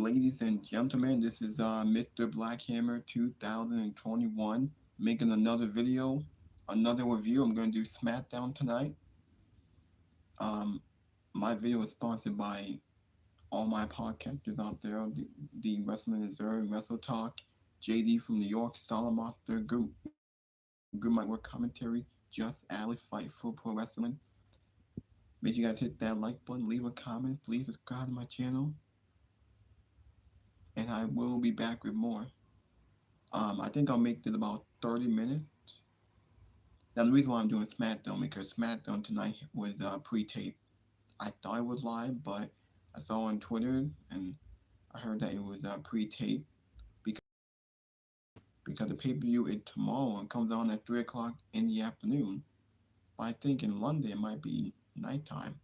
Ladies and gentlemen, this is Mr. Blackhammer 2021 making another video, another review. I'm going to do Smackdown tonight. Um, my video is sponsored by all my podcasters out there, the Wrestling Reserve, Wrestle Talk, JD from New York, Salamonster, Good Mic Work Commentary, Just Alley, Fight for Pro Wrestling. Make sure you guys hit that like button, leave a comment, please subscribe to my channel, and I will be back with more. I think I'll make this about 30 minutes. Now, the reason why I'm doing Smackdown, because Smackdown tonight was pre-taped. I thought it was live, but I saw on Twitter, and I heard that it was pre-taped, because the pay-per-view is tomorrow and comes on at 3 o'clock in the afternoon. But I think in London it might be nighttime.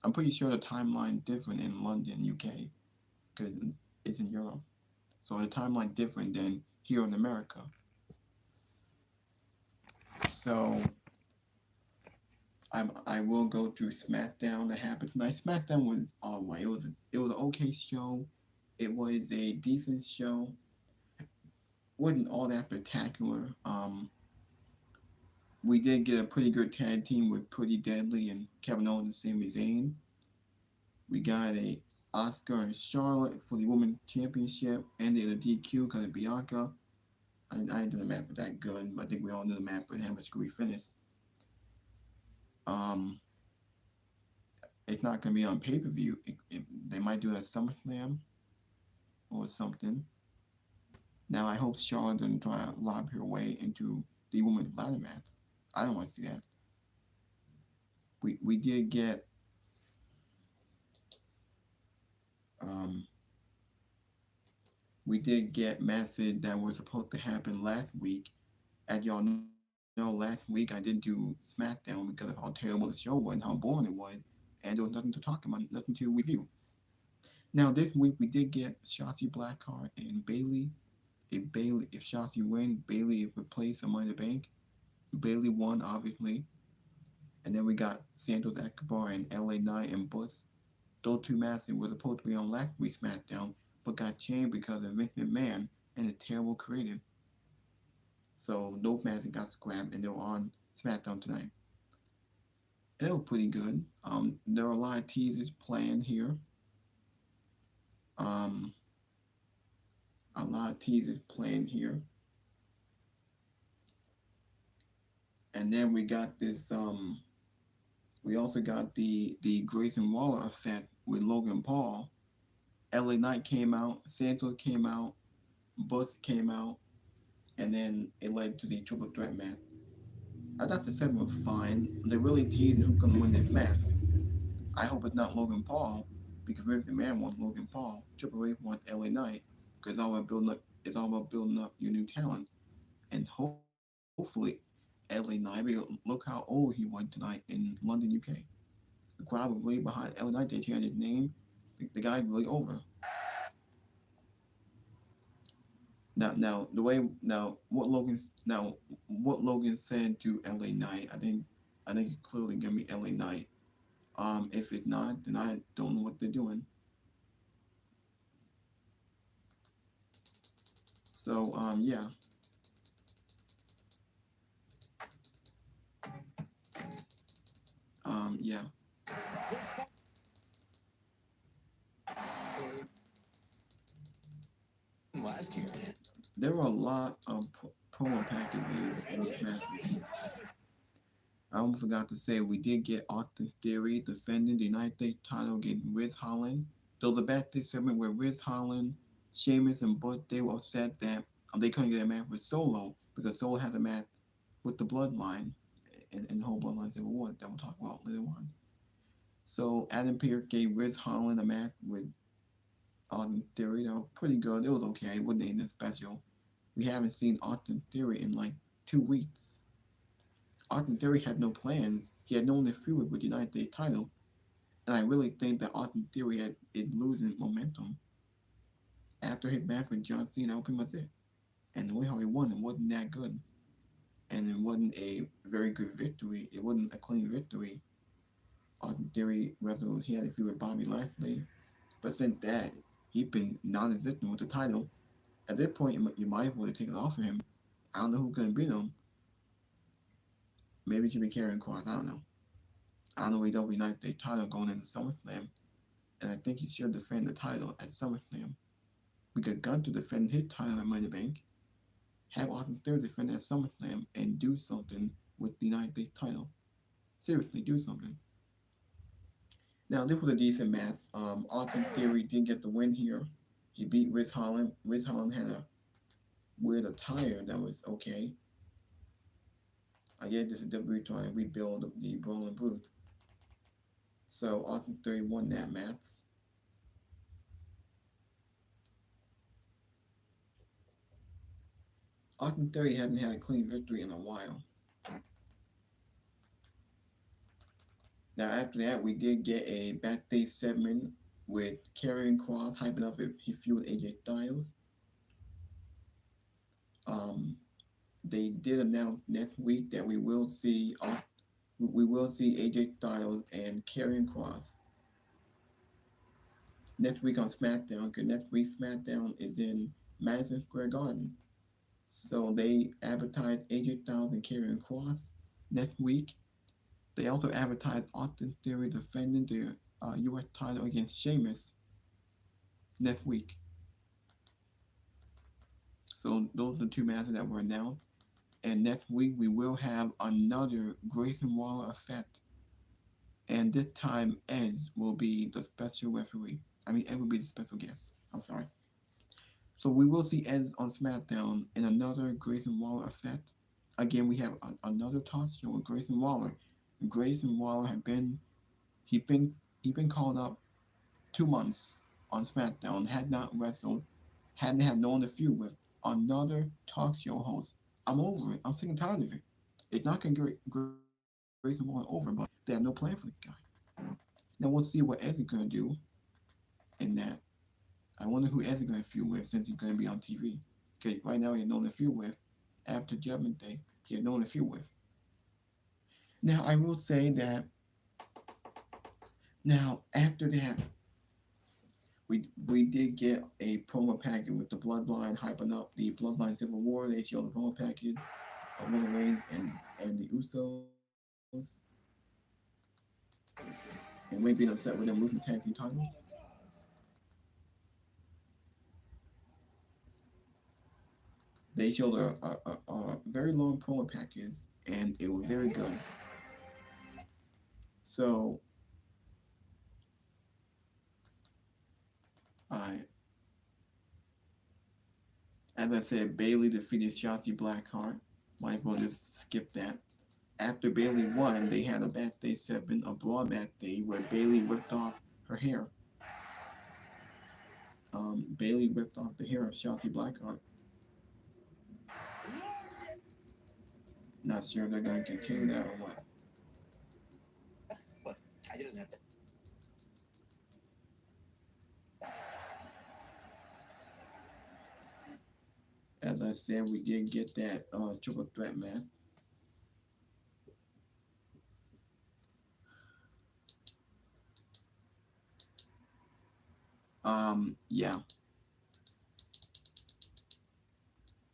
I'm pretty sure the timeline different in London, UK, because it's in Europe. So the timeline different than here in America. So I will go through Smackdown that happened tonight. Smackdown was alright. It was an okay show. It was a decent show. Wasn't all that spectacular. We did get a pretty good tag team with Pretty Deadly and Kevin Owens and Sami Zayn. We got a Asuka and Charlotte for the Women's Championship, ended a DQ because of Bianca. I didn't do the match that good, but I think we all knew the match would have a screwy finish. It's not going to be on pay-per-view. They might do it at SummerSlam or something. Now, I hope Charlotte doesn't try to lob her way into the women's ladder match. I don't want to see that. We did get matches that were supposed to happen last week. As y'all know, last week I didn't do Smackdown because of how terrible the show was and how boring it was, and there was nothing to talk about, nothing to review. Now this week we did get Shotzi Blackheart and Bayley. If Shotzi wins, Bayley is replaced for Money in the Bank. Bayley won, obviously. And then we got Santos Escobar and LA Knight and Butch. Those two matches were supposed to be on last week's SmackDown, but got changed because of Vince McMahon and a terrible creative. So those matches got scrapped and they were on SmackDown tonight. And they were pretty good. There were a lot of teasers planned here. And then we got this, we also got the Grayson Waller effect with Logan Paul. LA Knight came out, Santos came out, Butch came out, and then it led to the triple threat match. I thought the segment was fine. They really teased who's going to win this match. I hope it's not Logan Paul, because Vince McMahon wants Logan Paul. Triple H wants LA Knight, because it's all about building up your new talent. And hopefully, LA Knight, look how old he was tonight in London, UK. The crowd was way behind LA Knight. They changed his name. The guy's really over. Now what Logan said to LA Knight, I think it's clearly gonna be LA Knight. If it's not, then I don't know what they're doing. So yeah. Yeah. Last year. There were a lot of promo packages in these matches. I almost forgot to say we did get Austin Theory defending the United States title against Riz Holland. Though the backstage segment where Riz Holland, Sheamus, and Butch, they were upset that they couldn't get a match with Solo because Solo had a match with the Bloodline and the whole Bloodline Civil War that we'll talk about later on. So Adam Pearce gave Riz Holland a match with Austin Theory. That was pretty good. It was okay. It wasn't anything special. We haven't seen Austin Theory in like 2 weeks. Austin Theory had no plans. He had no one to feud with the United States title. And I really think that Austin Theory is losing momentum. After his match with John Cena, that was pretty much it. And the way how he won, it wasn't that good. And it wasn't a very good victory. It wasn't a clean victory. Austin Theory wrestled, he had a feud with Bobby Lashley. But since that, He's been non-existent with the title. At this point, you might as well take it off of him. I don't know who's gonna beat him. Maybe Jimmy Carrey and Cross. I don't know. I don't know he don't United States title going into SummerSlam, and I think he should defend the title at SummerSlam. We got Gunn to defend his title at Money Bank, have Austin Theory defend at SummerSlam, and do something with the United States title. Seriously, do something. Now, this was a decent match. Austin Theory did get the win here. He beat Riz Holland. Riz Holland had a weird attire that was okay. I guess this is WWE trying to rebuild the Brawling Brute. So Austin Theory won that match. Austin Theory hadn't had a clean victory in a while. Now after that, we did get a backstage segment with Karrion Kross hyping up his feud with AJ Styles. They did announce next week that we will see AJ Styles and Karrion Kross next week on Smackdown, because next week's Smackdown is in Madison Square Garden. So they advertised AJ Styles and Karrion Kross next week. They also advertised Austin Theory defending their U.S. title against Sheamus next week. So those are the two matches that were announced. And next week we will have another Grayson Waller effect. And this time Edge will be the special referee. Edge will be the special guest. I'm sorry. So we will see Edge on SmackDown in another Grayson Waller effect. Again, we have another talk show with Grayson Waller. Grayson Waller he's been called up 2 months on SmackDown, had not wrestled, hadn't had no one to feud with. Another talk show host. I'm over it. I'm sick and tired of it. It's not going to get Grayson Waller over, but they have no plan for this guy. Now we'll see what Edge is going to do in that. I wonder who Edge is going to feud with since he's going to be on TV. Okay, right now he had no one to feud with. After Judgment Day, he had no one to feud with. Now I will say that. Now after that, we did get a promo package with the Bloodline hyping up the Bloodline Civil War. They showed the promo package of Roman Reigns and the Usos. And Wayne being upset with them losing the tag team titles. They showed a very long promo package, and it was very good. So, as I said, Bayley defeated Shotzi Blackheart. Might as well just skip that. After Bayley won, they had a backstage segment, a Brawl backstage, where Bayley ripped off her hair. Bayley ripped off the hair of Shotzi Blackheart. Not sure if they're going to continue that or what. I didn't have to. As I said, we did get that triple threat match. Yeah.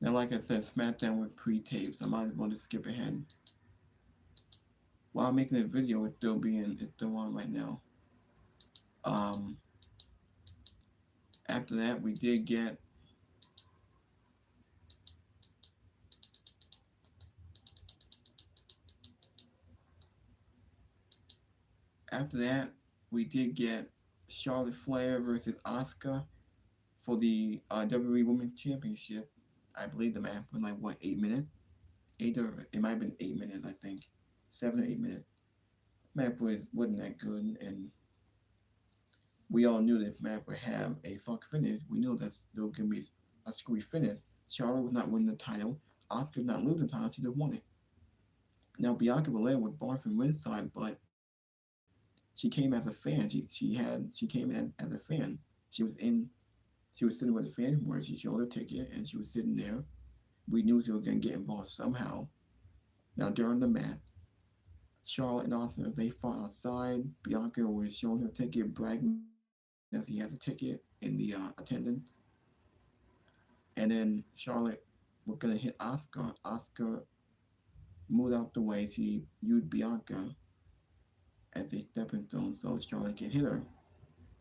Now, like I said, SmackDown with pre-tapes. I might as well just skip ahead. While I'm making this video, it's still on right now. After that, we did get Charlotte Flair versus Asuka for the WWE Women's Championship. I believe the match was like 8 minutes? It might have been 8 minutes, I think. 7 or 8 minutes. Match wasn't that good, and we all knew that match would have a fuck finish. We knew that there was gonna be a screwy finish. Charlotte was not winning the title. Asuka was not losing the title. She just won it. Now Bianca Belair was barred from ringside, but she came as a fan. She came as a fan. She was sitting where the fans were. She showed her ticket and she was sitting there. We knew she was gonna get involved somehow. Now during the match, Charlotte and Asuka, they fought outside. Bianca was showing her ticket, bragging says he has a ticket in the attendance. And then Charlotte was gonna hit Oscar. Oscar moved out the way. She used Bianca as a stepping stone so Charlotte can hit her.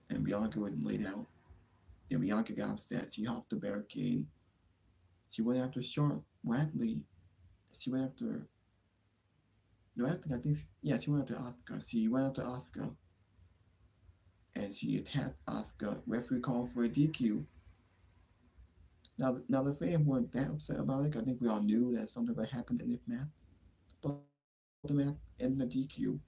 And Bianca was laid out. Then Bianca got upset. She hopped the barricade. She went after Charlotte. Well, actually, she went after. No, actually, I think. Yeah, she went after Oscar. She went after Oscar. And she attacked Oscar. Referee called for a DQ. Now the fans weren't that upset about it. I think we all knew that something would happen in this match. But the match ended in a DQ.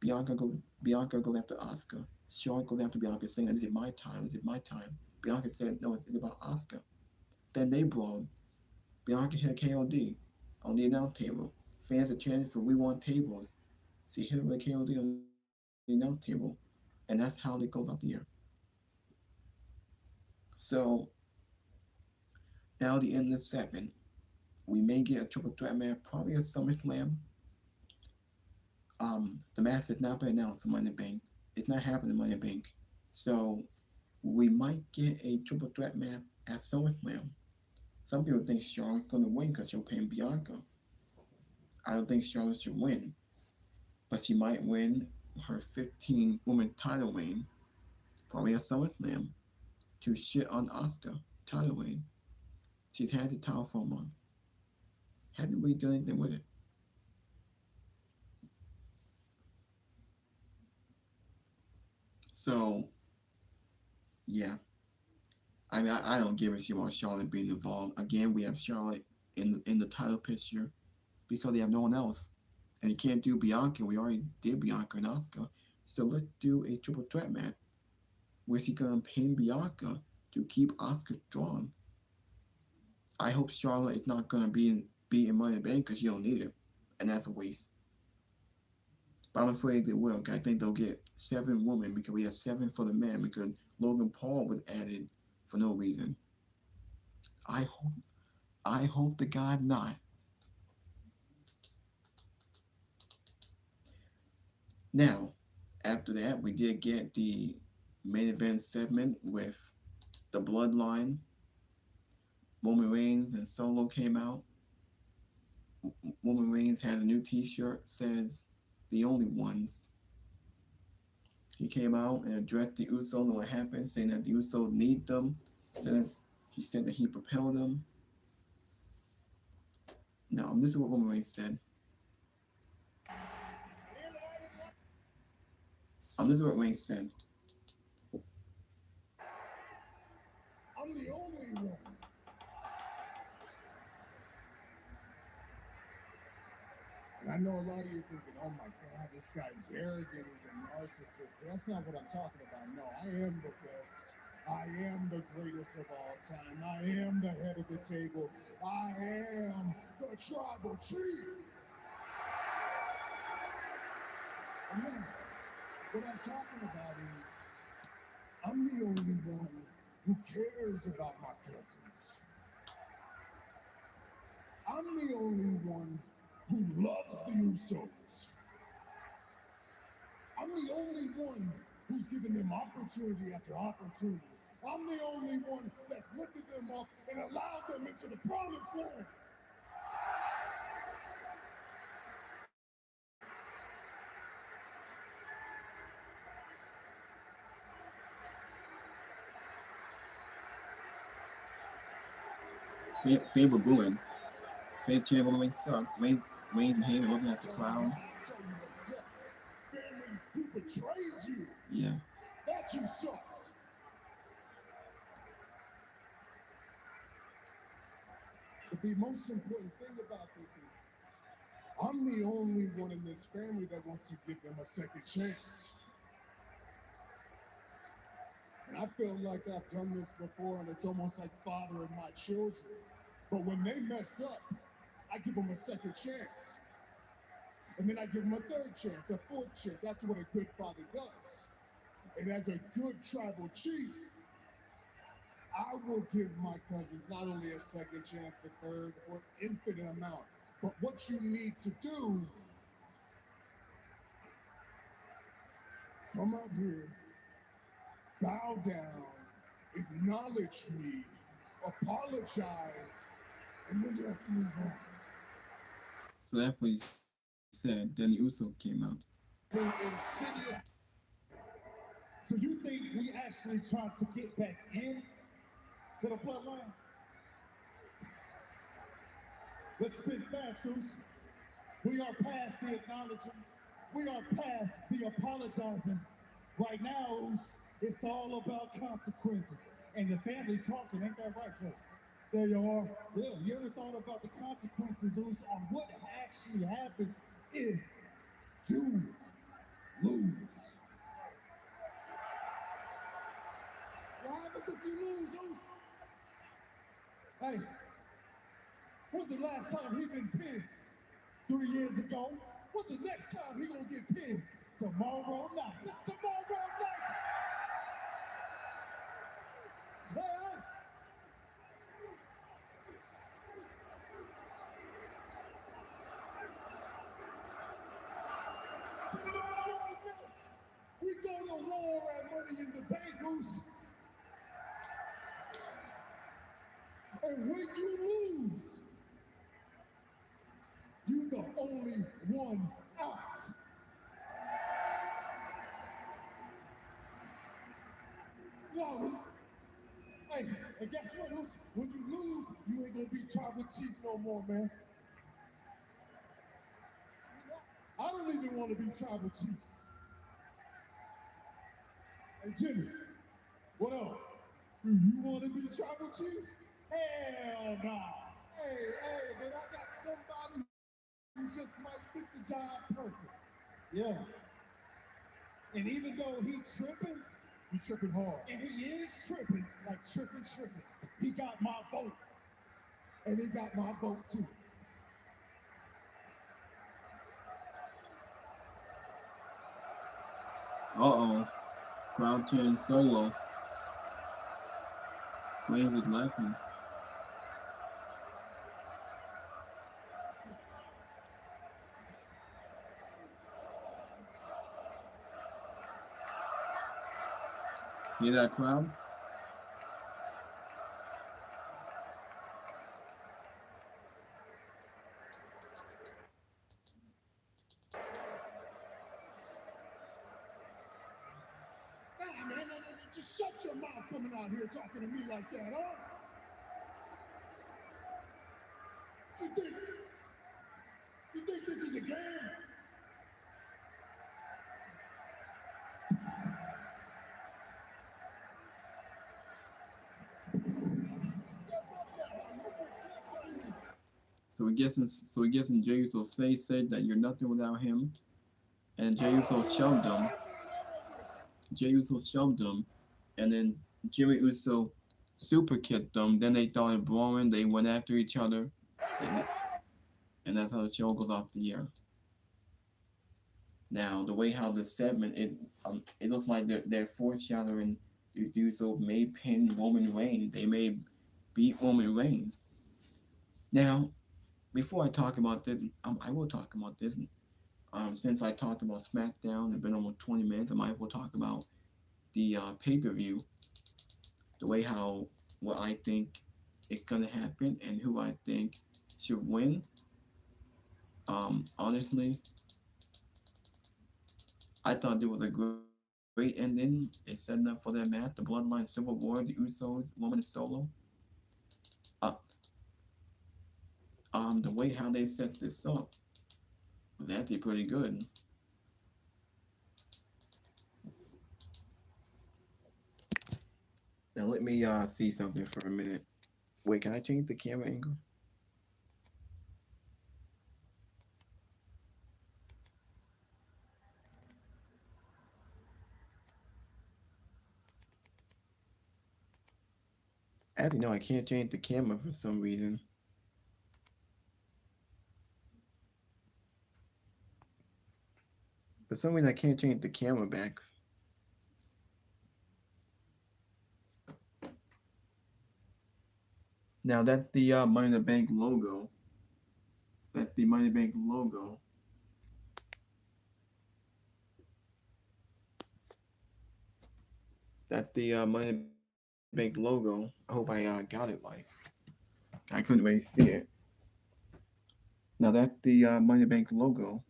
Bianca goes after Oscar. Charlotte goes after Bianca saying, "Is it my time? Is it my time?" Bianca said, "No, it's about Oscar." Then they brawled. Bianca hit a KOD on the announce table. Fans are chanting for "We want tables." She hit her with a KOD on the announce table, and that's how it goes out the air. So now the end of the segment, we may get a triple threat match, probably a SummerSlam. The match has not been announced for Money in the Bank. It's not happening in Money in the Bank. So we might get a triple threat match at SummerSlam. Some people think Charlotte's going to win because she'll pin Bianca. I don't think Charlotte should win, but she might win her 15-woman title reign, probably at SummerSlam, to shit on Asuka title reign. She's had the title for a month. Hadn't really done anything with it. So, yeah. I mean, I don't give a shit about Charlotte being involved. Again, we have Charlotte in the title picture because they have no one else. And you can't do Bianca. We already did Bianca and Asuka. So let's do a triple threat match where she's going to pin Bianca to keep Asuka strong. I hope Charlotte is not going to be in Money in the Bank because she don't need it. And that's a waste. But I'm afraid they will. I think they'll get 7 women because we have 7 for the men because Logan Paul was added for no reason. I hope the God not. Now, after that, we did get the main event segment with the Bloodline. Roman Reigns and Solo came out. Roman Reigns had a new T-shirt says "The Only Ones." He came out and addressed the Usos and what happened, saying that the Usos need them. He said that he propelled them. Now, this is what Roman Reigns said. This is what Reigns said. I'm the only one. And I know a lot of you thinking, oh my God, this guy's arrogant, he's a narcissist. But that's not what I'm talking about. No, I am the best. I am the greatest of all time. I am the head of the table. I am the tribal chief. And then, what I'm talking about is, I'm the only one who cares about my cousins. I'm the only one who loves the Usos. I'm the only one who's given them opportunity after opportunity. I'm the only one that lifted them up and allowed them into the promised land. Fame were booing. Fame cheering Roman Reigns sucked. Reigns and Heyman looking at the crowd. I'll tell you what sucks. Family who betrays you. Yeah. That's who sucks. But the most important thing about this is I'm the only one in this family that wants to give them a second chance. And I feel like I've done this before, and it's almost like fathering my children. But when they mess up, I give them a second chance. And then I give them a third chance, a fourth chance. That's what a good father does. And as a good tribal chief, I will give my cousins not only a second chance, a third, or infinite amount. But what you need to do, come out here bow down, acknowledge me, apologize, and then let's move on. So that's what he said. Then the Uso came out. Insidious. So you think we actually tried to get back in to the bloodline? Let's spit facts, Zeus. We are past the acknowledging. We are past the apologizing. Right now, it's all about consequences. And the family talking, ain't that right, Joe? There you are. Yeah, you ever thought about the consequences, Zeus, on what actually happens if you lose? What happens if you lose, Zeus? Hey, when's the last time he been pinned? 3 years ago? What's the next time he gonna get pinned? Tomorrow night. It's tomorrow night. Hey, tomorrow night. We go to war at Money in the Bank, Goose. And when you lose, you're the only one out. Yo, hey, and guess what, Goose? When you lose, you ain't gonna be tribal chief no more, man. I don't even want to be tribal chief. Hey, Jimmy, what up? Do you want to be tribal chief? Hell nah. Hey, but I got somebody who just might fit the job perfect. Yeah. And even though he tripping hard. And he is tripping, like tripping. He got my vote. And he got my vote too. Uh-oh. Crowd turned solo. Why is it laughing? Hear that crowd? Nah, man, just shut your mouth coming out here talking to me like that, huh? You think, you think this is a game? So we guessing Jey Uso's face said that you're nothing without him, and Jey Uso shoved him. Jey Uso shoved him, and then Jimmy Uso super kicked them. Then they started brawling. They went after each other, and, and that's how the show goes off the air. Now, the way how the segment it looks like they're foreshadowing the Uso may pin Roman Reigns. They may beat Roman Reigns. Now, before I talk about this, I will talk about this. Since I talked about SmackDown, it's been almost 20 minutes. I might as well talk about the pay-per-view, the way how what I think it's gonna happen and who I think should win. Honestly, I thought it was a great ending. It's setting up for that match, the Bloodline Civil War, the Usos, Woman Solo. Uh, the way how they set this up was actually pretty good. Now let me see something for a minute. Wait, can I change the camera angle? Actually, no, I can't change the camera for some reason. For some reason, I can't change the camera back. Now that's the Money in the Bank logo. That's the Money in the Bank logo. That's the Money Bank logo. I hope I got it right. I couldn't really see it. Now that's the Money Bank logo.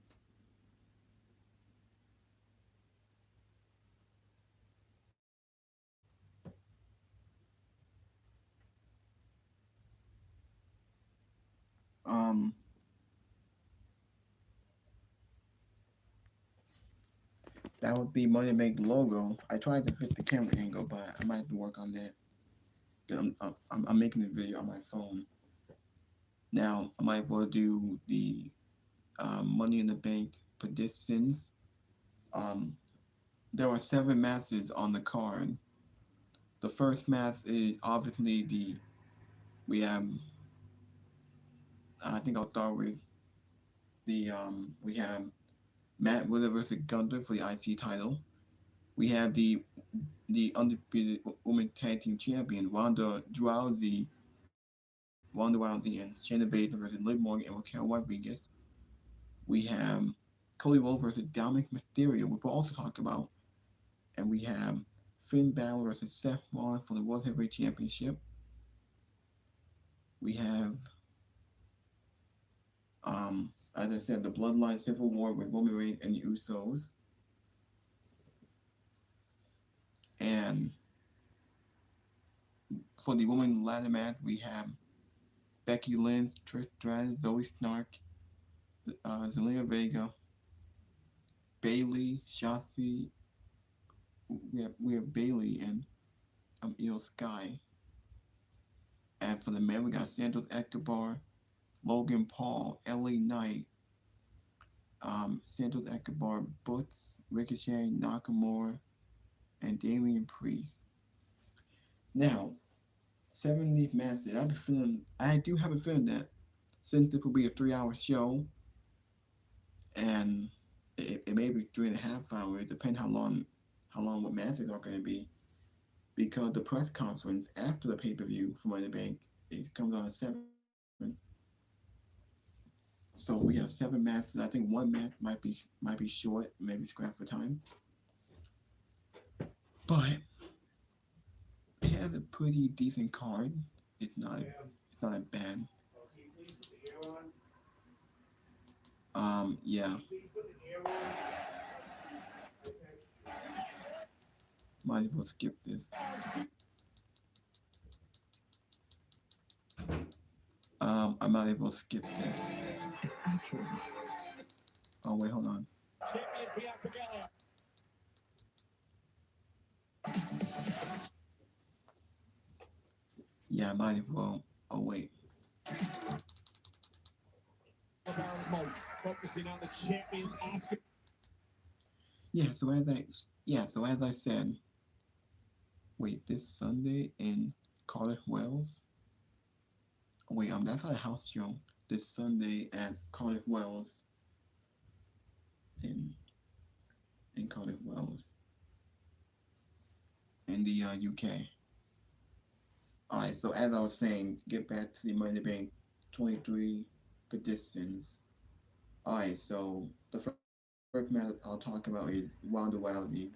Um, that would be Money Bank logo. I tried to fit the camera angle, but I might have to work on that. I'm making the video on my phone. Now I might well do the Money in the Bank predictions. Um, there are 7 matches on the card. The first match is obviously the we have. I think I'll start with the we have Matt Wheeler versus Gunther for the IC title. We have the undisputed women tag team champion Ronda Rousey and Shayna Baszler versus Liv Morgan and Raquel Rodriguez. We have Cody Rhodes versus Dominic Mysterio, which we'll also talk about, and we have Finn Balor versus Seth Rollins for the World Heavyweight Championship. We have, as I said, the Bloodline Civil War with Roman Reigns and the Usos, and for the women ladder match, we have Becky Lynch, Trish Stratus, Zoe Stark, Zelina Vega, Bailey, Shotzi. We have Bailey and Io Sky. And for the men, we got Santos Escobar, Logan Paul, LA Knight, Santos Escobar, Butts, Ricochet, Nakamura, and Damian Priest. Now, 7 of these matches, I do have a feeling that since this will be a 3-hour show, and it may be 3.5 hours, depending how long what matches are going to be, because the press conference after the pay-per-view for Money in the Bank, it comes on at 7. So we have 7 matches. I think one match might be short, maybe scrap for time, but it has a pretty decent card. It's not bad. Yeah, might as well skip this. I might as well skip this. Oh wait, hold on. Yeah, I might as well. Oh wait. Focusing on the champion Oscar. So as I said, wait, this Sunday in Cardiff, Wales. Oh, wait, that's not a house show. This Sunday at Cardiff, Wales, in Cardiff, Wales, in the UK. All right. So as I was saying, get back to the Money in the Bank 23 predictions. All right. So the first match I'll talk about is Ronda Rousey,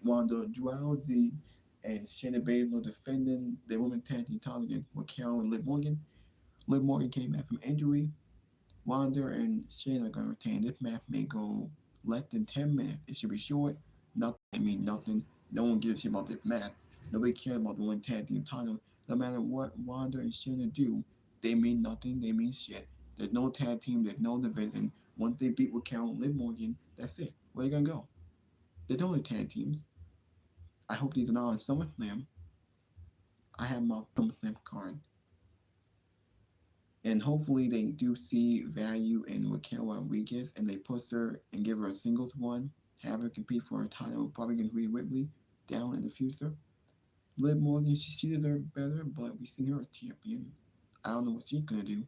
and Shayna Baszler defending the women's tag team title against Raquel and Liv Morgan. Liv Morgan came back from injury. Ronda and Shayna are going to retain. This match may go less than 10 minutes. It should be short. Nothing. I mean, nothing. No one gives a shit about this match. Nobody cares about the women's tag team title. No matter what Ronda and Shayna do, they mean nothing. They mean shit. There's no tag team. There's no division. Once they beat Raquel and Liv Morgan, that's it. Where are they going to go? There's no other tag teams. I hope these are not on SummerSlam. I have my SummerSlam card. And hopefully they do see value in Raquel Rodriguez and they push her and give her a singles one, have her compete for a title, probably against Rhea Ripley down in the future. Liv Morgan, she deserves better, but we've seen her a champion. I don't know what she's gonna do.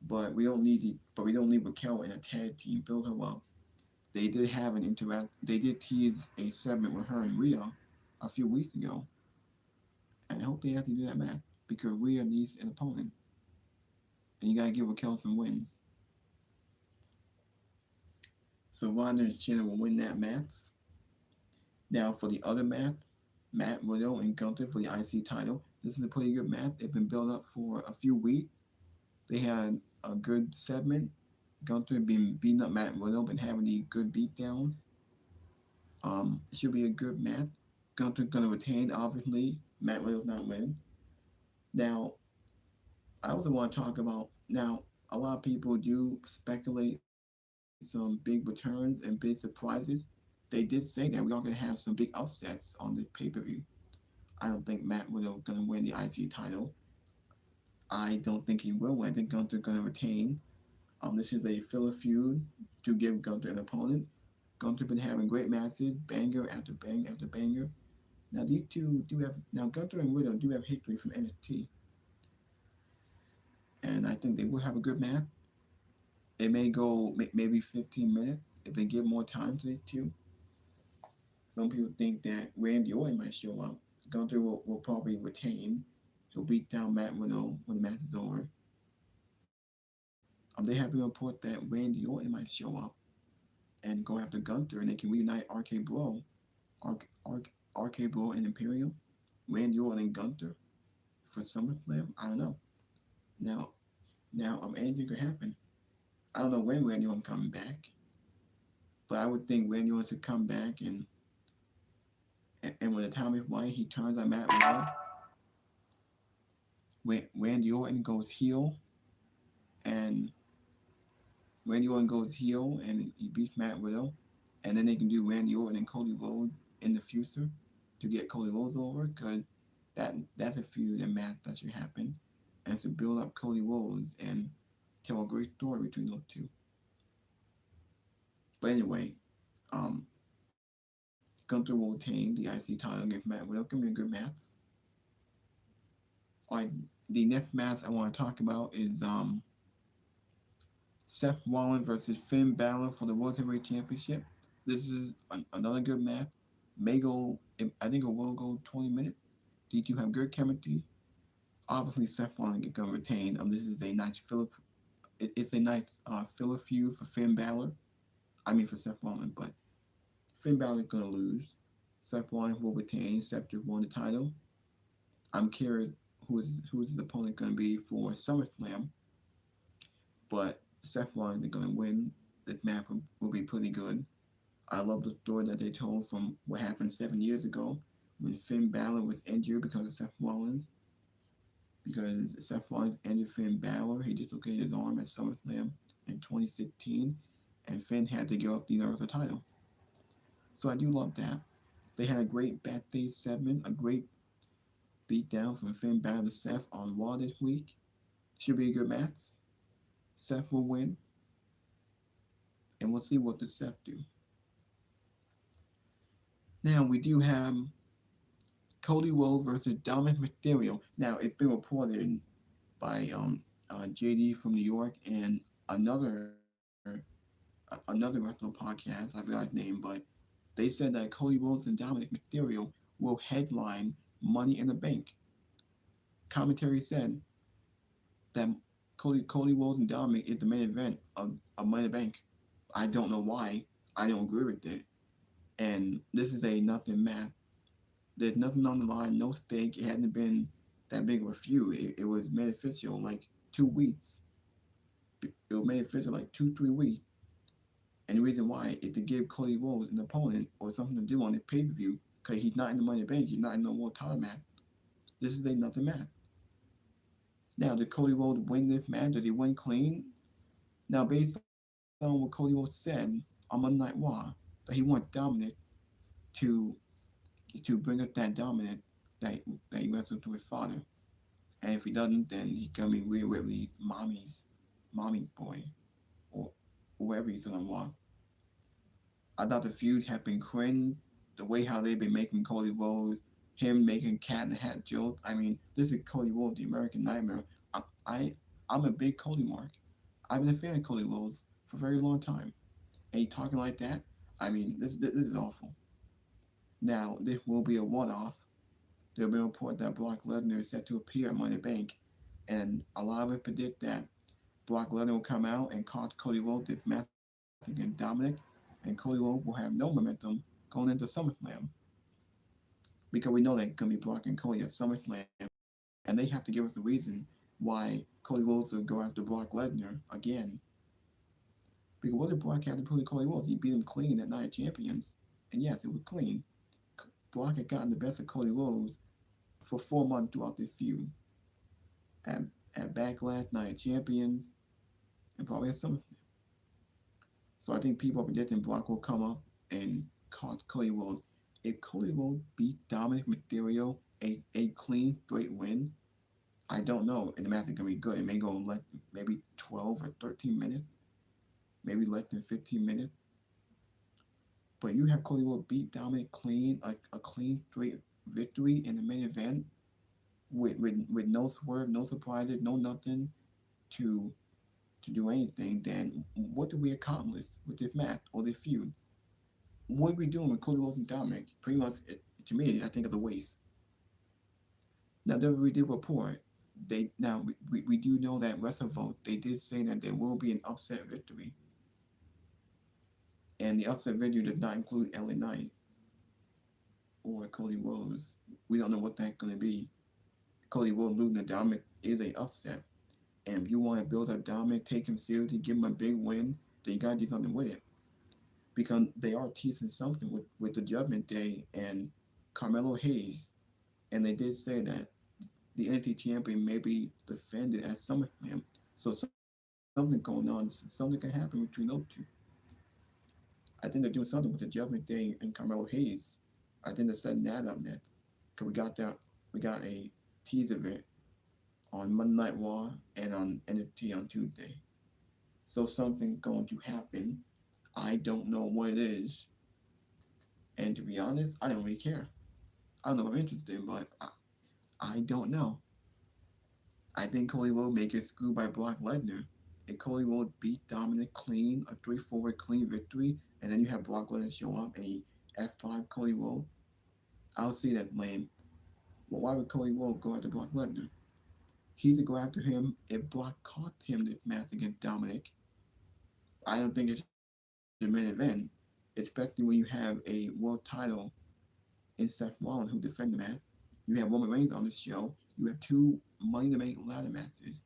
But we don't need Raquel in a tag team. Build her up. They did have an interact. They did tease a segment with her and Rhea a few weeks ago, and I hope they have to do that match because Rhea needs an opponent, and you gotta give Raquel some wins. So Ronda and Shayna will win that match. Now for the other match, Matt Riddle and Gunther for the IC title. This is a pretty good match. It's been built up for a few weeks. They had a good segment. Gunther been beating up Matt Riddle, been having the good beatdowns. It should be a good match. Gunther gonna retain, obviously. Matt Riddle's not winning. Now, I also want to talk about now. A lot of people do speculate some big returns and big surprises. They did say that we are gonna have some big upsets on the pay per view. I don't think Matt Riddle gonna win the IC title. I don't think he will win. I think Gunther gonna retain. This is a filler feud to give Gunther an opponent. Gunther been having great matches, banger after banger after banger. Now these two do have now Gunther and Riddle do have history from NXT, and I think they will have a good match. It may go maybe 15 minutes if they give more time to these two. Some people think that Randy Orton might show up. Gunther will probably retain. He'll beat down Matt Riddle when the match is over. They have to report that Randy Orton might show up and go after Gunther, and they can reunite RK Bro and Imperium, Randy Orton and Gunther for SummerSlam. I don't know. Now, anything could happen. I don't know when Randy Orton coming back, but I would think Randy Orton should come back and when the time is right, he turns on Matt Riddle. When Randy Orton goes heel, and Randy Orton goes heel, and he beats Matt Riddle, and then they can do Randy Orton and Cody Rhodes in the future to get Cody Rhodes over, because that's a feud and match that should happen, and to build up Cody Rhodes and tell a great story between those two. But anyway, um, Gunther will retain the IC title against Matt Riddle. Gonna be a good match. Like the next match I want to talk about is Seth Rollins versus Finn Balor for the World Heavyweight Championship. This is another good match. May go, I think it will go 20 minutes. These two have good chemistry. Obviously, Seth Rollins is gonna retain. This is a nice filler. It's a nice filler feud for Finn Balor. I mean for Seth Rollins, but Finn Balor is gonna lose. Seth Rollins will retain. Seth just won the title. I'm curious who's his opponent gonna be for SummerSlam, but Seth Rollins is gonna win. This match will be pretty good. I love the story that they told from what happened 7 years ago when Finn Balor was injured because of Seth Rollins. Because Seth Rollins injured Finn Balor, he dislocated his arm at SummerSlam in 2016, and Finn had to give up the Universal title. So I do love that. They had a great backstage segment, a great beatdown from Finn Balor to Seth on Raw this week. Should be a good match. Seth will win, and we'll see what the Seth do. Now we do have Cody Rhodes versus Dominic Mysterio. Now it's been reported by JD from New York and another wrestling podcast. I forgot his name, but they said that Cody Rhodes and Dominic Mysterio will headline Money in the Bank. Commentary said that Cody Rhodes and Dominic is the main event of Money in the Bank. I don't know why. I don't agree with it. And this is a nothing match. There's nothing on the line, no stake. It hadn't been that big of a feud. It was made official like 2 weeks. It was made official like 2-3 weeks. And the reason why is to give Cody Rhodes an opponent or something to do on the pay per view because he's not in the Money in the Bank. He's not in no more title match. This is a nothing match. Now, did Cody Rhodes win this match? Did he win clean? Now, based on what Cody Rhodes said on Monday Night Raw, that he wants Dominic to bring up that Dominic that he wrestled to his father. And if he doesn't, then he's gonna be Rhea Ripley's mommy boy, or whoever he's gonna want. I thought the feud had been cringe. The way how they've been making Cody Rhodes, him making cat in the hat jokes. I mean, this is Cody Rhodes, the American Nightmare. I'm a big Cody mark. I've been a fan of Cody Rhodes for a very long time. And he talking like that. I mean, this is awful. Now, this will be a one-off. There have been reports that Brock Lesnar is set to appear at Money in the Bank, and a lot of it predict that Brock Lesnar will come out and cost Cody Rhodes this match against Dominic, and Cody Rhodes will have no momentum going into SummerSlam. because we know that gonna be Brock and Cody at SummerSlam, and they have to give us a reason why Cody Rhodes would go after Brock Lesnar again. Because what did Brock have to prove to Cody Rhodes? He beat him clean at Night of Champions, and yes, it was clean. Brock had gotten the best of Cody Rhodes for 4 months throughout this feud. At, at Backlash, Night of Champions, and probably at SummerSlam. So I think people are predicting Brock will come up and cause Cody Rhodes. If Cody Rhodes beat Dominic Mysterio a clean straight win, I don't know. And the match is gonna be good. It may go like maybe 12 or 13 minutes, maybe less than 15 minutes. But you have Cody Rhodes beat Dominic clean, a clean straight victory in the main event with no swerve, no surprises, no nothing to to do anything. Then what do we accomplish with this match or this feud? What are we doing with Cody Rhodes and Dominic? Pretty much, to me, I think it's a waste. Now, WWE did report. We do know that WrestleVote, they did say that there will be an upset victory, and the upset victory does not include LA Knight or Cody Rhodes. We don't know what that's going to be. Cody Rhodes losing to Dominic is a upset, and if you want to build up Dominic, take him seriously, give him a big win, then you got to do something with it, because they are teasing something with the Judgment Day and Carmelo Hayes, and they did say that the NXT champion may be defended at SummerSlam. So something going on. Something can happen between those two. I think they're doing something with the Judgment Day and Carmelo Hayes. I think they're setting that up next. Cause we got a teaser of it on Monday Night Raw and on NXT on Tuesday. So something's going to happen. I don't know what it is. And to be honest, I don't really care. I don't know if I'm interested, but I don't know. I think Cody Rhodes may get screwed by Brock Lesnar. If Cody Rhodes beat Dominic clean, a 3-4 clean victory, and then you have Brock Lesnar show up and he F5 Cody Rhodes, I'll see that lame. Well, why would Cody Rhodes go after Brock Lesnar? He's to go after him if Brock caught him this match against Dominic. I don't think it's the main event, especially when you have a world title in Seth Rollins who defend the match. You have Roman Reigns on the show. You have two Money to Make ladder matches.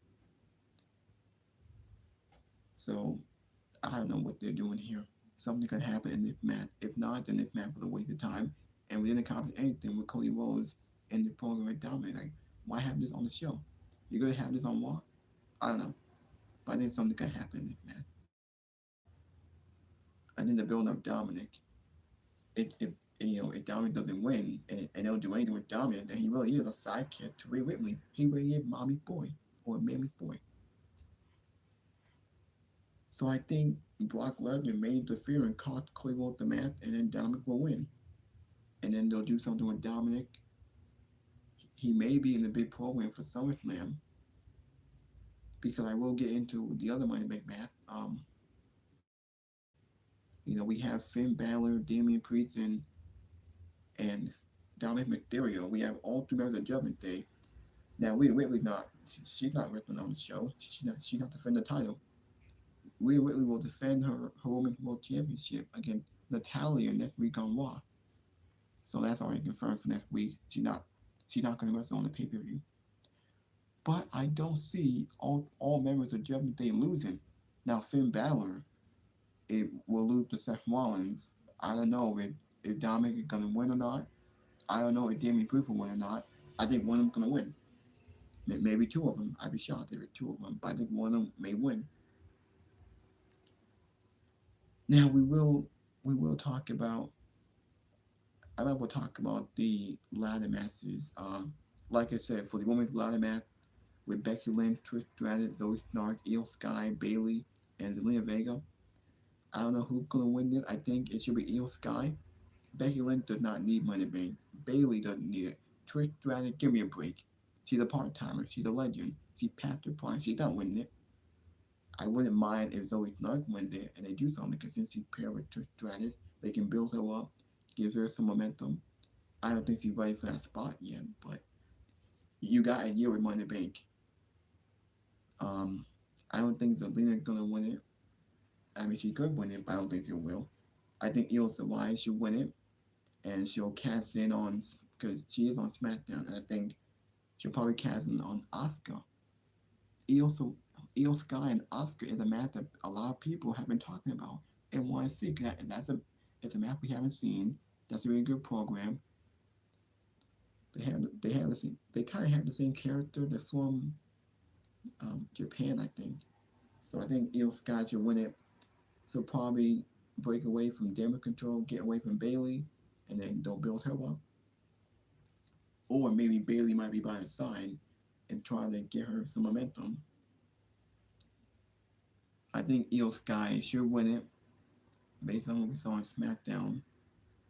So I don't know what they're doing here. Something could happen in this match. If not, then this match was a waste of time. And we didn't accomplish anything with Cody Rhodes in the program with Dominic. Like, why have this on the show? You're gonna have this on Raw? I don't know. But I think something could happen in this match. I think the building up Dominic. If if Dominic doesn't win and they don't do anything with Dominic, then he really is a sidekick to Rhea Ripley. He really is Mommy's boy or Mammy's boy. So I think Brock Lesnar may interfere and cost Cody Rhodes the match, and then Dominic will win. And then they'll do something with Dominic. He may be in the big program for SummerSlam, because I will get into the other Money Bank match. We have Finn Balor, Damian Priest, and Dominic Mysterio. We have all three members of Judgment Day. Now Rhea Ripley not she's not wrestling on the show. She's not defending the title. Rhea Ripley will defend her Women's World Championship against Natalia next week on Raw. So that's already confirmed for next week. She's not going to wrestle on the pay-per-view. But I don't see all members of Judgment Day losing. Now Finn Balor will lose to Seth Rollins. I don't know if Dominic is going to win or not. I don't know if Damian Priest will win or not. I think one of them's going to win. Maybe two of them. I'd be shocked if it's two of them. But I think one of them may win. Now we will talk about we'll talk about the ladder matches. Like I said, for the women's ladder match with Becky Lynch, Trish Stratus, Zoe Stark, Io Sky, Bayley, and Zelina Vega. I don't know who's gonna win this. I think it should be Io Sky. Becky Lynch does not need Money Bank. Bayley doesn't need it. Trish Stratus, give me a break. She's a part timer. She's a legend. She's past her prime. She's not winning it. I wouldn't mind if Zoe Stark wins it and they do something, because since she's paired with Trish Stratus, they can build her up, give her some momentum. I don't think she's ready for that spot yet, but you got a year with Money Bank. I don't think Zelina's gonna win it. I mean, she could win it, but I don't think she will. I think Io Shirai should win it, and she'll cash in on because she is on SmackDown, and I think she'll probably cast in on Asuka. Also, Io Sky and Asuka is a match that a lot of people have been talking about and want to see. It's a match we haven't seen. That's a really good program. They kind of have the same character. They're from Japan, I think. So I think Io Sky should win it. So probably break away from damage control, get away from Bailey, and then they'll build her up. Or maybe Bailey might be by her side and try to get her some momentum. I think Io Sky should win it based on what we saw on SmackDown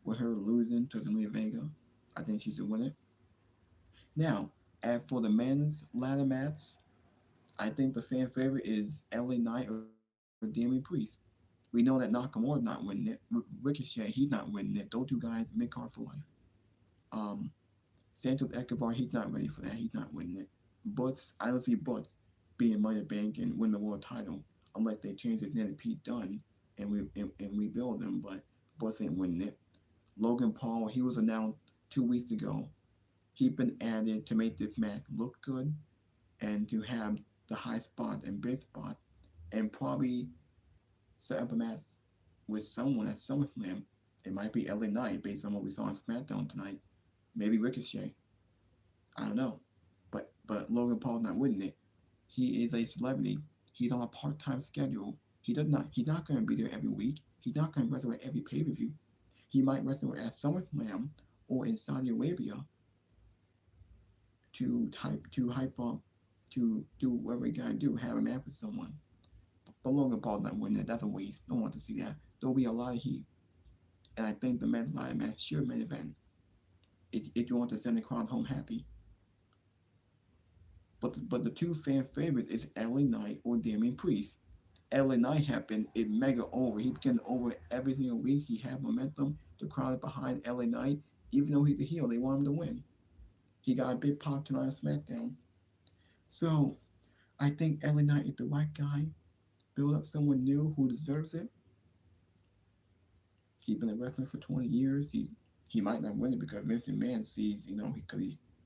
with her losing to Zelina Vega. I think she should win it. Now, as for the men's ladder match, I think the fan favorite is LA Knight or Damian Priest. We know that Nakamura's not winning it. Ricochet, he's not winning it. Those two guys, mid-card for life. Um, Santos Escobar, he's not ready for that. He's not winning it. Butts, I don't see Butts being Money Bank and win the world title unless they change his name to Pete Dunne and rebuild him. But Butts ain't winning it. Logan Paul, he was announced 2 weeks ago. He's been added to make this match look good and to have the high spot and big spot and probably set up a match with someone at SummerSlam. It might be LA Knight based on what we saw on SmackDown tonight. Maybe Ricochet. I don't know. But Logan Paul's not winning it. He is a celebrity. He's on a part-time schedule. He's not gonna be there every week. He's not gonna wrestle at every pay-per-view. He might wrestle at SummerSlam or in Saudi Arabia to hype up to do whatever he gotta do, have a match with someone. But Logan Paul's not winning it. That's a waste. Don't want to see that. There'll be a lot of heat. And I think the men's ladder match should main event if you want to send the crowd home happy. But the two fan favorites is LA Knight or Damian Priest. LA Knight happened, it mega over. He became over every single week. He had momentum. The crowd is behind LA Knight. Even though he's a heel, they want him to win. He got a big pop tonight on SmackDown. So I think LA Knight is the right guy. Build up someone new who deserves it. He's been a wrestler for 20 years. He might not win it because Vince McMahon sees,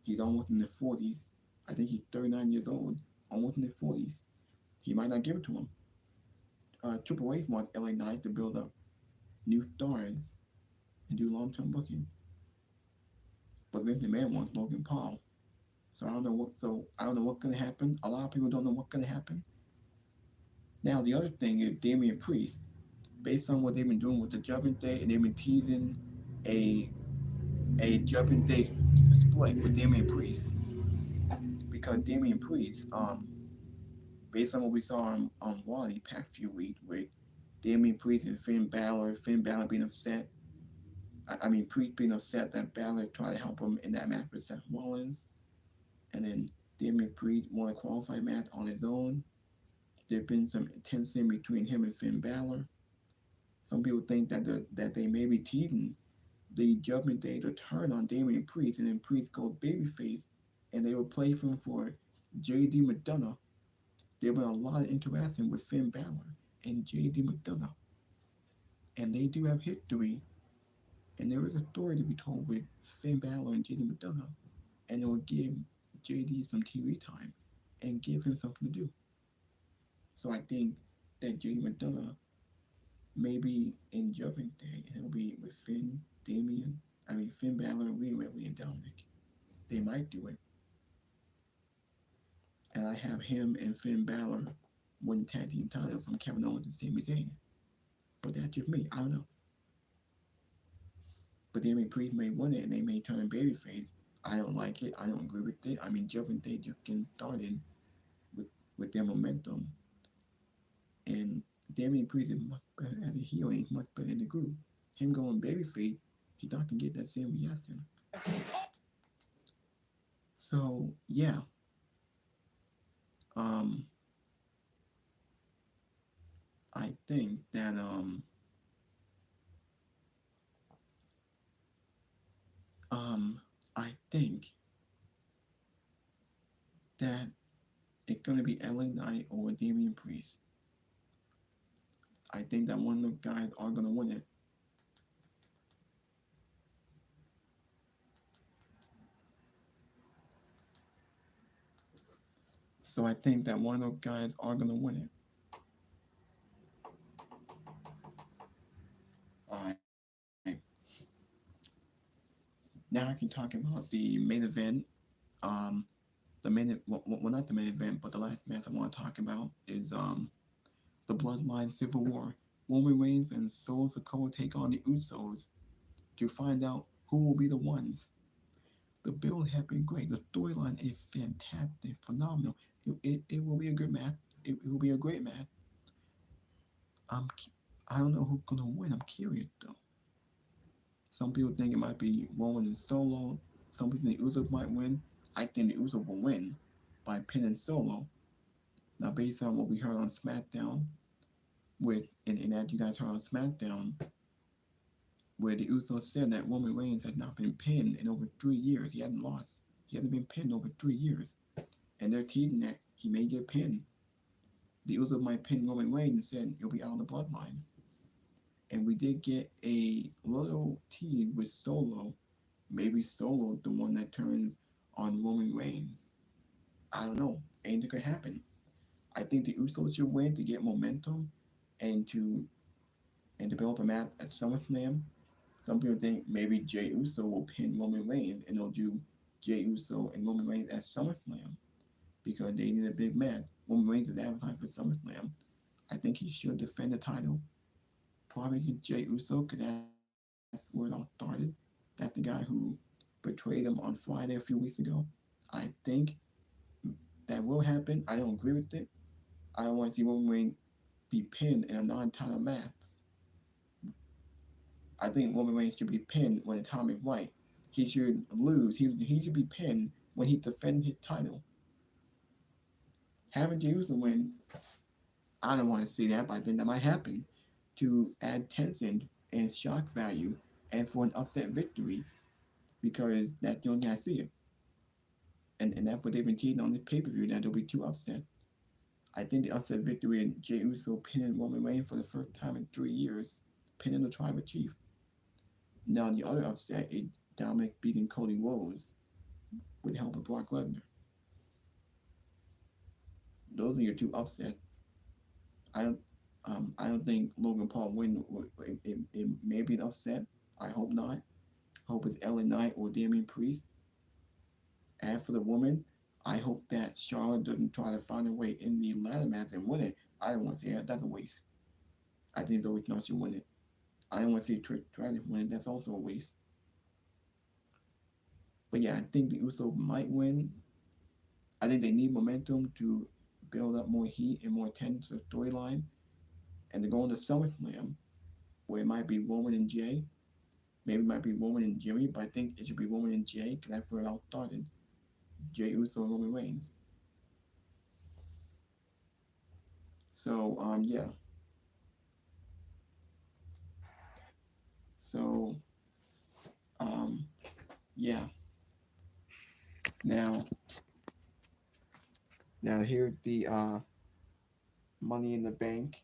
he's almost in the 40s. I think he's 39 years old, almost in the 40s. He might not give it to him. Triple H wants LA Knight to build up new stars and do long-term booking. But Vince McMahon wants Logan Paul. So I don't know what's gonna happen. A lot of people don't know what's gonna happen. Now the other thing is Damian Priest. Based on what they've been doing with the Judgment Day, and they've been teasing a Judgment Day split with Damian Priest. Because Damian Priest, based on what we saw on Raw the past few weeks with Damian Priest and Finn Balor being upset. I mean, Priest being upset that Balor tried to help him in that match with Seth Rollins. And then Damian Priest won a qualified match on his own. There's been some tension between him and Finn Balor. Some people think that they may be teasing the Judgment Day to turn on Damian Priest, and then Priest goes babyface, and they replace him for J.D. McDonough. There's been a lot of interaction with Finn Balor and J.D. McDonough. And they do have history, and there is a story to be told with Finn Balor and J.D. McDonough, and it will give J.D. some TV time and give him something to do. So I think that J.D. McDonough may be in Judgment Day, and it'll be with Finn Balor, Rhea Ripley, and Dominic. They might do it. And I have him and Finn Balor win the tag team titles from Kevin Owens and Sami Zayn. But that's just me. I don't know. But Damian Priest may win it, and they may turn babyface. I don't like it. I don't agree with it. I mean, Judgment Day just getting started with their momentum. And Damian Priest is much better as a heel. He's much better in the group. Him going babyface, he's not going to get that same reaction. So, yeah. I think that I think that it's gonna be LA Knight or Damian Priest. I think that one of the guys are gonna win it. So I think that one of those guys are gonna win it. Alright. Now I can talk about the main event. Um, well, not the main event, but the last match I want to talk about is the Bloodline Civil War. Roman Reigns and Solo Sikoa take on the Usos to find out who will be the ones. The build has been great. The storyline is fantastic, phenomenal. It will be a good match. It will be a great match. I'm, I don't know who's gonna win. I'm curious though. Some people think it might be Roman and Solo. Some people think the Usos might win. I think the Usos will win by pinning Solo. Now, based on what we heard on SmackDown, and that you guys heard on SmackDown, where the Usos said that Roman Reigns had not been pinned in over 3 years. He hadn't lost. He hadn't been pinned over 3 years. And they're teasing that he may get pinned. The Usos might pin Roman Reigns and said he'll be out of the bloodline. And we did get a little tease with Solo. Maybe Solo the one that turns on Roman Reigns. I don't know. Anything could happen. I think the Usos should win to get momentum and to build up a match at SummerSlam. Some people think maybe Jey Uso will pin Roman Reigns and they'll do Jey Uso and Roman Reigns at SummerSlam because they need a big match. Roman Reigns is advertised for SummerSlam. I think he should defend the title, probably against Jey Uso because that's where it all started. That's the guy who betrayed him on Friday a few weeks ago. I think that will happen. I don't agree with it. I don't want to see Roman Reigns be pinned in a non-title match. I think Roman Reigns should be pinned when the time is right. He should lose. He should be pinned when he defends his title. Having to use the win, I don't want to see that, but I think that might happen to add tension and shock value and for an upset victory because that's the only thing I see it. And that's what they've been teasing on this pay-per-view, that there'll be two upsets. I think the upset victory in Jey Uso pinning Roman Reigns for the first time in 3 years, pinning the tribal chief. Now the other upset is Dominic beating Cody Rhodes with the help of Brock Lesnar. Those are your two upsets. I don't I don't think Logan Paul win. It may be an upset. I hope not. I hope it's LA Knight or Damian Priest. And for the woman, I hope that Charlotte doesn't try to find a way in the ladder match and win it. I don't want to see that. That's a waste. I think Zoe Stark should win it. I don't want to see Trish Stratus win it. That's also a waste. But yeah, I think the Uso might win. I think they need momentum to build up more heat and more attention to the storyline. And to go into SummerSlam, where it might be Roman and Jay. Maybe it might be Roman and Jimmy, but I think it should be Roman and Jay because that's where it all started. Jey Uso and Roman Reigns. So yeah. So um yeah. Now here's the Money in the Bank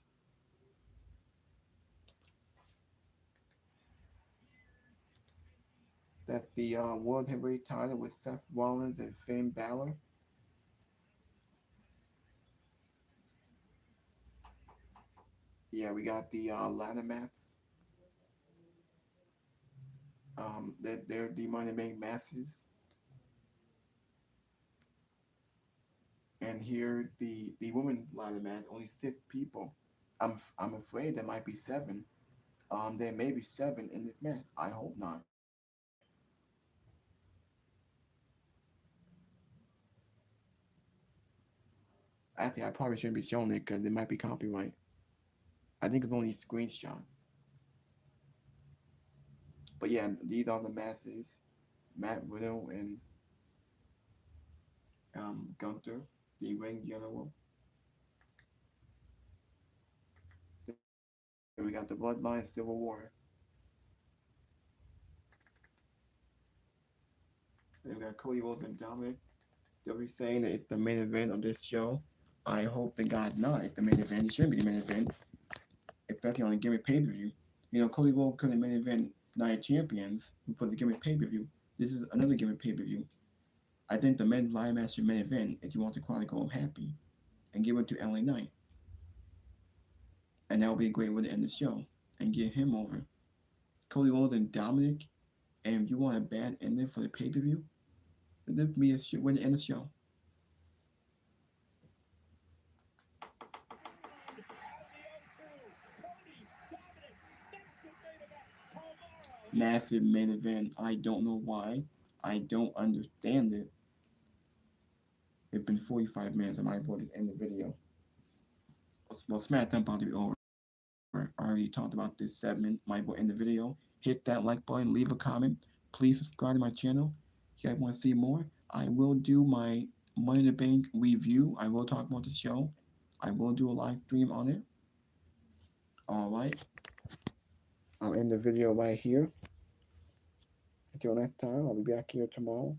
that the World Heavyweight title with Seth Rollins and Finn Balor. Yeah, we got the ladder match. They're the Money in the Bank matches. And here the women ladder match, only 6 people. I'm afraid there might be seven. There may be seven in this match. I hope not. Actually, I probably shouldn't be showing it because it might be copyright. I think it's only a screenshot. But yeah, these are the matches. Matt Riddle and Gunther, the ring general. Then we got the Bloodline Civil War. Then we got Cody Rhodes and Dominic. They'll be saying that it's the main event of this show. I hope to God not. It's the main event. It shouldn't be the main event, especially on a gimmick pay per view. You know, Cody Rhodes couldn't main event Night Champions for the gimmick pay per view. This is another gimmick pay per view. I think the men's live match main event, if you want to chronicle him happy, and give it to LA Knight. And that would be a great way to end the show and get him over. Cody Rhodes and Dominic, and if you want a bad ending for the pay per view, this would be a way to end the show. Massive main event. I don't know why. I don't understand it. It's been 45 minutes. I might as well just end the video. Well, Smackdown about to be over. I already talked about this segment. Might as well end the video. Hit that like button. Leave a comment. Please subscribe to my channel. If you guys want to see more, I will do my Money in the Bank review. I will talk about the show. I will do a live stream on it. Alright. I'll end the video right here. Until next time, I'll be back here tomorrow.